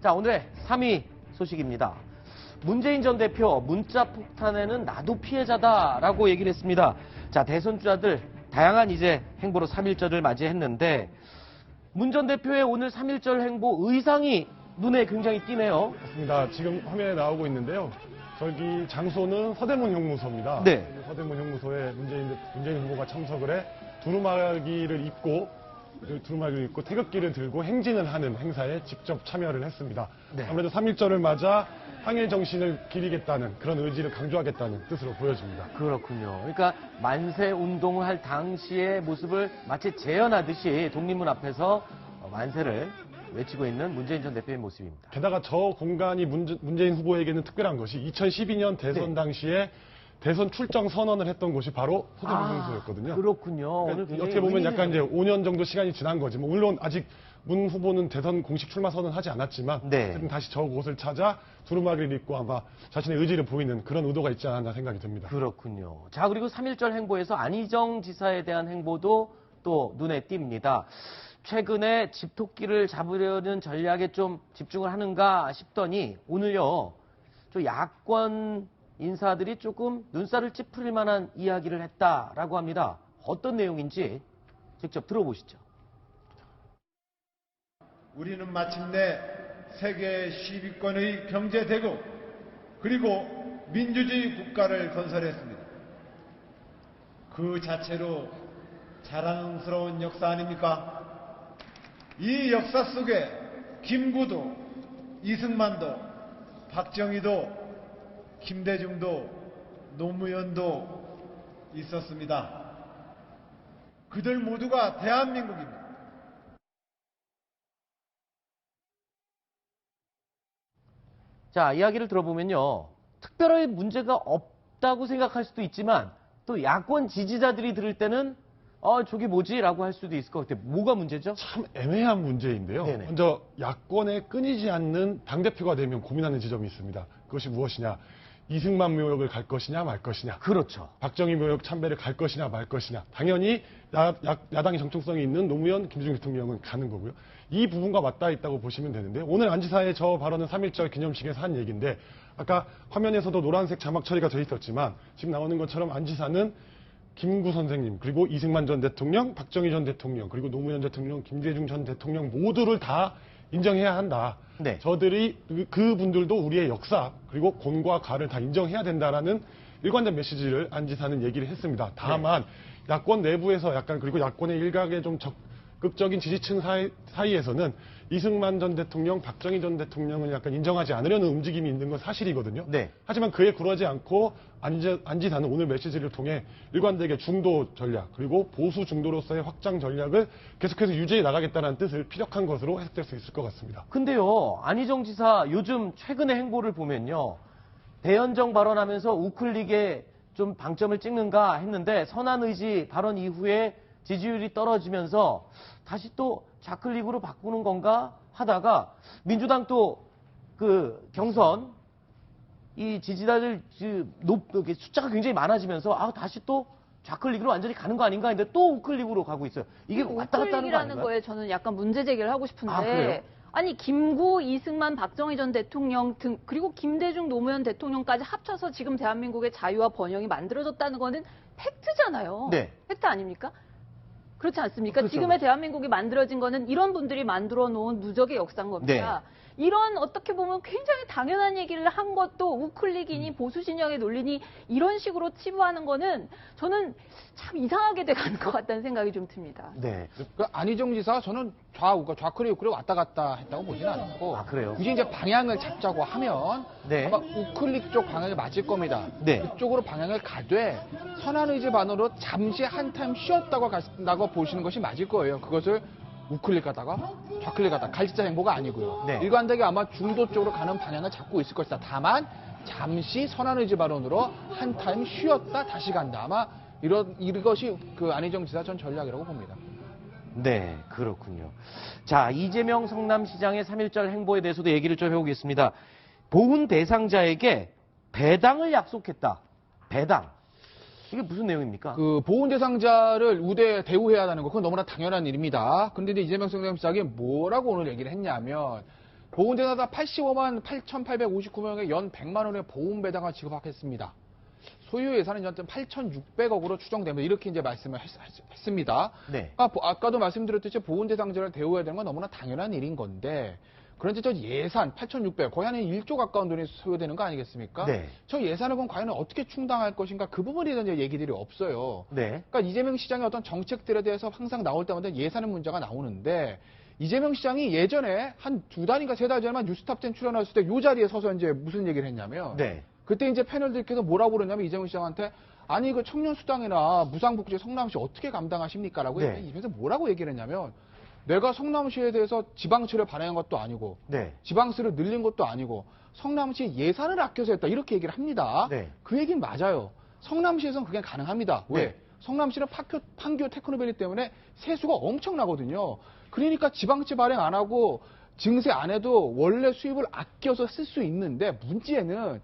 자, 오늘의 3위 소식입니다. 문재인 전 대표 문자 폭탄에는 나도 피해자다라고 얘기를 했습니다. 자, 대선 주자들 다양한 이제 행보로 3.1절을 맞이했는데 문 전 대표의 오늘 3.1절 행보 의상이 눈에 굉장히 띄네요. 맞습니다. 지금 화면에 나오고 있는데요. 저기 장소는 서대문 형무소입니다. 네. 서대문 형무소에 문재인 후보가 참석을 해 두루마기를 입고 태극기를 들고 행진을 하는 행사에 직접 참여를 했습니다. 네. 아무래도 3.1절을 맞아 항일 정신을 기리겠다는 그런 의지를 강조하겠다는 뜻으로 보여집니다. 그렇군요. 그러니까 만세 운동을 할 당시의 모습을 마치 재현하듯이 독립문 앞에서 만세를 외치고 있는 문재인 전 대표의 모습입니다. 게다가 저 공간이 문재인 후보에게는 특별한 것이 2012년 대선 당시에 대선 출정 선언을 했던 곳이 바로 서대문 형무소였거든요. 그렇군요. 오늘 그러니까 굉장히 어떻게 보면 의미 약간 있네요. 이제 5년 정도 시간이 지난 거지. 뭐 물론 아직 문 후보는 대선 공식 출마 선언하지 않았지만 네. 어쨌든 다시 저 곳을 찾아 두루마기를 입고 아마 자신의 의지를 보이는 그런 의도가 있지 않았나 생각이 듭니다. 그렇군요. 자, 그리고 3.1절 행보에서 안희정 지사에 대한 행보도 또 눈에 띕니다. 최근에 집토끼를 잡으려는 전략에 좀 집중을 하는가 싶더니 오늘요, 저 야권 인사들이 조금 눈살을 찌푸릴 만한 이야기를 했다라고 합니다. 어떤 내용인지 직접 들어보시죠. 우리는 마침내 세계 10위권의 경제대국 그리고 민주주의 국가를 건설했습니다. 그 자체로 자랑스러운 역사 아닙니까? 이 역사 속에 김구도, 이승만도, 박정희도, 김대중도, 노무현도 있었습니다. 그들 모두가 대한민국입니다. 자, 이야기를 들어보면요, 특별하게 문제가 없다고 생각할 수도 있지만 또 야권 지지자들이 들을 때는 저게 뭐지? 라고 할 수도 있을 것 같아요. 뭐가 문제죠? 참 애매한 문제인데요. 네네. 먼저 야권에 끊이지 않는 당대표가 되면 고민하는 지점이 있습니다. 그것이 무엇이냐? 이승만 묘역을 갈 것이냐 말 것이냐. 그렇죠. 박정희 묘역 참배를 갈 것이냐 말 것이냐. 당연히 야당의 정통성이 있는 노무현, 김대중 대통령은 가는 거고요. 이 부분과 맞닿아 있다고 보시면 되는데 오늘 안 지사의 저 발언은 3.1절 기념식에서 한 얘기인데 아까 화면에서도 노란색 자막 처리가 돼 있었지만 지금 나오는 것처럼 안 지사는 김구 선생님, 그리고 이승만 전 대통령, 박정희 전 대통령, 그리고 노무현 대통령, 김대중 전 대통령 모두를 다 인정해야 한다. 네. 저들이 그분들도 우리의 역사 그리고 곤과 가를 다 인정해야 된다라는 일관된 메시지를 안 지사는 얘기를 했습니다. 다만 야권 내부에서 약간 그리고 야권의 일각의 좀 적극적인 지지층 사이에서는 이승만 전 대통령, 박정희 전 대통령을 약간 인정하지 않으려는 움직임이 있는 건 사실이거든요. 네. 하지만 그에 굴하지 않고 안 지사는 오늘 메시지를 통해 일관되게 중도 전략 그리고 보수 중도로서의 확장 전략을 계속해서 유지해 나가겠다는 뜻을 피력한 것으로 해석될 수 있을 것 같습니다. 근데요, 안희정 지사 요즘 최근의 행보를 보면요, 대연정 발언하면서 우클릭에 좀 방점을 찍는가 했는데 선한의지 발언 이후에 지지율이 떨어지면서 다시 또 좌클릭으로 바꾸는 건가 하다가 민주당 또 그 경선 이 지지자들 숫자가 굉장히 많아지면서 다시 또 좌클릭으로 완전히 가는 거 아닌가 했는데 또 우클릭으로 가고 있어요. 이게 왔다 갔다 하는 거 우클릭이라는 아닌가요? 거에 저는 약간 문제 제기를 하고 싶은데 그래요? 아니 김구, 이승만, 박정희 전 대통령 등 그리고 김대중, 노무현 대통령까지 합쳐서 지금 대한민국의 자유와 번영이 만들어졌다는 거는 팩트잖아요. 네. 팩트 아닙니까? 그렇지 않습니까? 그렇죠. 지금의 대한민국이 만들어진 거는 이런 분들이 만들어 놓은 누적의 역사인 겁니다. 이런 어떻게 보면 굉장히 당연한 얘기를 한 것도 우클릭이니 보수 진영의 논리니 이런 식으로 치부하는 거는 저는 참 이상하게 돼가는 것 같다는 생각이 좀 듭니다. 네. 그 안희정 지사 저는 좌클릭 우클릭 왔다 갔다 했다고 보지는 않고 그래요? 이제 방향을 잡자고 하면 네. 아마 우클릭 쪽 방향이 맞을 겁니다. 네. 그쪽으로 방향을 가되 선한의지 반으로 잠시 한 타임 쉬었다고 간다고 보시는 것이 맞을 거예요. 그것을 우클릭 가다가 좌클릭 가다가 갈짓자 행보가 아니고요. 네. 일관되게 아마 중도 쪽으로 가는 방향을 잡고 있을 것이다. 다만 잠시 선한의지 발언으로 한 타임 쉬었다 다시 간다. 아마 이것이 그 안희정 지사 전 전략이라고 봅니다. 네, 그렇군요. 자, 이재명 성남시장의 3.1절 행보에 대해서도 얘기를 좀 해보겠습니다. 보훈 대상자에게 배당을 약속했다. 배당. 이게 무슨 내용입니까? 그 보훈 대상자를 대우해야 하는 거 그건 너무나 당연한 일입니다. 그런데 이제 이재명 성남시장이 뭐라고 오늘 얘기를 했냐면 보훈대사가 85만 8,859명에 연 100만 원의 보훈 배당을 지급하겠습니다. 소요 예산은 연 8,600억으로 추정됩니다. 이렇게 이제 말씀을 했습니다. 네. 아까도 말씀드렸듯이 보훈 대상자를 대우해야 되는 건 너무나 당연한 일인 건데, 그런데 저 예산 8,600, 거의 한 1조 가까운 돈이 소요되는 거 아니겠습니까? 네. 저 예산을 그럼 과연 어떻게 충당할 것인가, 그 부분에 대한 얘기들이 없어요. 네. 그러니까 이재명 시장의 어떤 정책들에 대해서 항상 나올 때마다 예산의 문제가 나오는데, 이재명 시장이 예전에 한 2달인가 3달 전에만 뉴스탑10 출연했을 때 이 자리에 서서 이제 무슨 얘기를 했냐면, 네. 그때 이제 패널들께서 뭐라고 그러냐면 이재명 시장한테, 아니 그 청년수당이나 무상복지 성남시 어떻게 감당하십니까? 라고 네. 입에서 뭐라고 얘기를 했냐면, 내가 성남시에 대해서 지방치를 발행한 것도 아니고, 네. 지방세를 늘린 것도 아니고, 성남시 예산을 아껴서 했다, 이렇게 얘기를 합니다. 네. 그 얘기는 맞아요. 성남시에서는 그게 가능합니다. 왜? 네. 성남시는 판교 테크노밸리 때문에 세수가 엄청나거든요. 그러니까 지방채 발행 안 하고 증세 안 해도 원래 수입을 아껴서 쓸 수 있는데, 문제는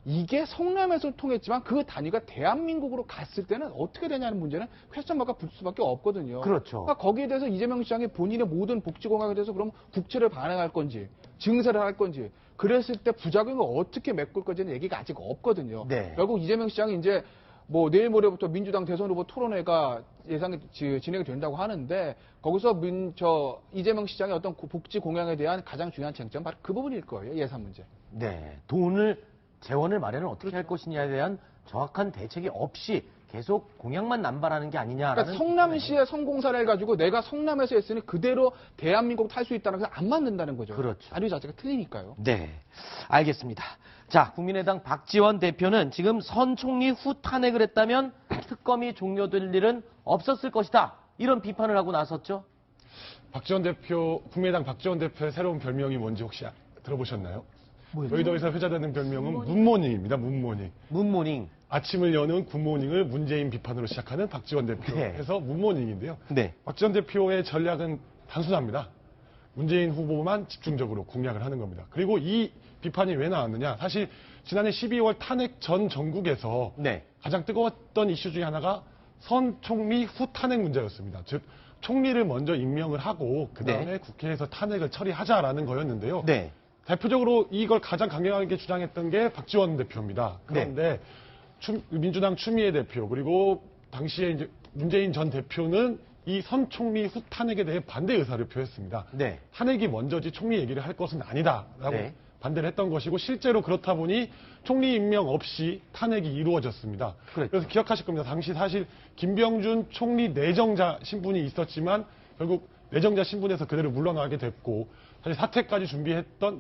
이게 성남에서 통했지만 그 단위가 대한민국으로 갔을 때는 어떻게 되냐는 문제는 퀘스천마크가 붙을 수밖에 없거든요. 그렇죠. 그러니까 거기에 대해서 이재명 시장이 본인의 모든 복지공약에 대해서 그럼 국채를 발행할 건지 증세를 할 건지, 그랬을 때 부작용을 어떻게 메꿀 건지는 얘기가 아직 없거든요. 네. 결국 이재명 시장이 이제 뭐 내일 모레부터 민주당 대선 후보 토론회가 예상이 진행이 된다고 하는데, 거기서 이재명 시장의 어떤 복지 공약에 대한 가장 중요한 쟁점 바로 그 부분일 거예요. 예산 문제. 네. 재원을 마련을 어떻게 할 것이냐에 대한 정확한 대책이 없이 계속 공약만 남발하는 게 아니냐라는. 그러니까 성남시의 성공사를 해가지고 내가 성남에서 했으니 그대로 대한민국 탈 수 있다는 게 안 맞는다는 거죠. 그렇죠. 자료 자체가 틀리니까요. 네. 알겠습니다. 자, 국민의당 박지원 대표는 지금 선 총리 후 탄핵을 했다면 특검이 종료될 일은 없었을 것이다, 이런 비판을 하고 나섰죠. 국민의당 박지원 대표의 새로운 별명이 뭔지 혹시 들어보셨나요? 뭐였죠? 여의도에서 회자되는 별명은 문모닝입니다. 문모닝. 문모닝. 아침을 여는 굿모닝을 문재인 비판으로 시작하는 박지원 대표에서 문모닝인데요. 네. 박지원 대표의 전략은 단순합니다. 문재인 후보만 집중적으로 공략을 하는 겁니다. 그리고 이 비판이 왜 나왔느냐. 사실 지난해 12월 탄핵 전 전국에서 네. 가장 뜨거웠던 이슈 중에 하나가 선 총리 후 탄핵 문제였습니다. 즉 총리를 먼저 임명을 하고 그다음에 네. 국회에서 탄핵을 처리하자라는 거였는데요. 네. 대표적으로 이걸 가장 강력하게 주장했던 게 박지원 대표입니다. 그런데 민주당 추미애 대표, 그리고 당시에 이제 문재인 전 대표는 이 선 총리 후 탄핵에 대해 반대 의사를 표했습니다. 네. 탄핵이 먼저지 총리 얘기를 할 것은 아니다라고 네. 반대를 했던 것이고, 실제로 그렇다 보니 총리 임명 없이 탄핵이 이루어졌습니다. 그랬죠. 그래서 기억하실 겁니다. 당시 사실 김병준 총리 내정자 신분이 있었지만 결국 내정자 신분에서 그대로 물러나게 됐고, 사실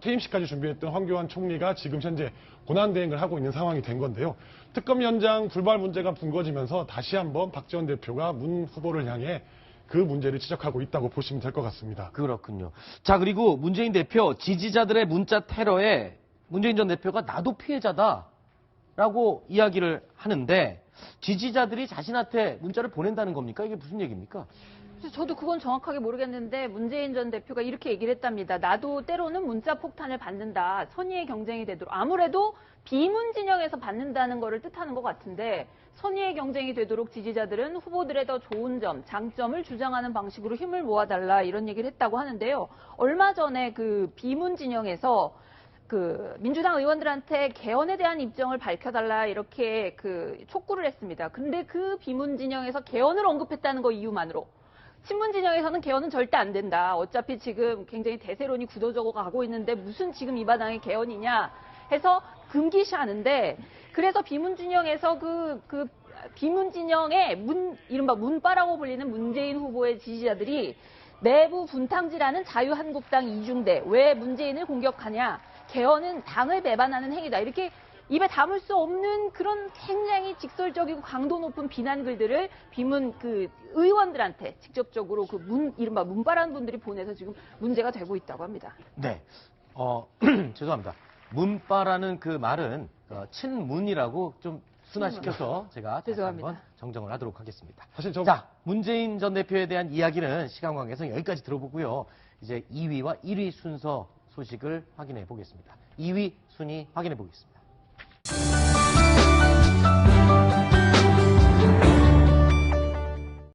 퇴임식까지 준비했던 황교안 총리가 지금 현재 고난대행을 하고 있는 상황이 된 건데요. 특검 연장 불발 문제가 불거지면서 다시 한번 박지원 대표가 문 후보를 향해 그 문제를 지적하고 있다고 보시면 될 것 같습니다. 그렇군요. 자, 그리고 문재인 대표 지지자들의 문자 테러에 문재인 전 대표가 나도 피해자다라고 이야기를 하는데, 지지자들이 자신한테 문자를 보낸다는 겁니까? 이게 무슨 얘기입니까? 저도 그건 정확하게 모르겠는데, 문재인 전 대표가 이렇게 얘기를 했답니다. 나도 때로는 문자 폭탄을 받는다. 선의의 경쟁이 되도록. 아무래도 비문 진영에서 받는다는 거를 뜻하는 것 같은데, 선의의 경쟁이 되도록 지지자들은 후보들의 더 좋은 점, 장점을 주장하는 방식으로 힘을 모아달라, 이런 얘기를 했다고 하는데요. 얼마 전에 그 비문 진영에서 그 민주당 의원들한테 개헌에 대한 입장을 밝혀달라, 이렇게 그 촉구를 했습니다. 근데 그 비문 진영에서 개헌을 언급했다는 거 이유만으로 친문 진영에서는 개헌은 절대 안 된다. 어차피 지금 굉장히 대세론이 굳어져 가고 있는데 무슨 지금 이 마당에 개헌이냐 해서 금기시하는데, 그래서 비문 진영에서 그 비문 진영의 이른바 문바라고 불리는 문재인 후보의 지지자들이 내부 분탕질하는 자유한국당 이중대, 왜 문재인을 공격하냐, 개헌은 당을 배반하는 행위다, 이렇게 입에 담을 수 없는 그런 굉장히 직설적이고 강도 높은 비난 글들을 비문 그 의원들한테 직접적으로 이른바 문바라는 분들이 보내서 지금 문제가 되고 있다고 합니다. 네. 죄송합니다. 문바라는 그 말은 친문이라고 좀 순화시켜서 제가 다시 죄송합니다. 한번 정정을 하도록 하겠습니다. 사실 자, 문재인 전 대표에 대한 이야기는 시간 관계상 여기까지 들어보고요. 이제 2위와 1위 순서 소식을 확인해 보겠습니다. 2위 순위 확인해 보겠습니다.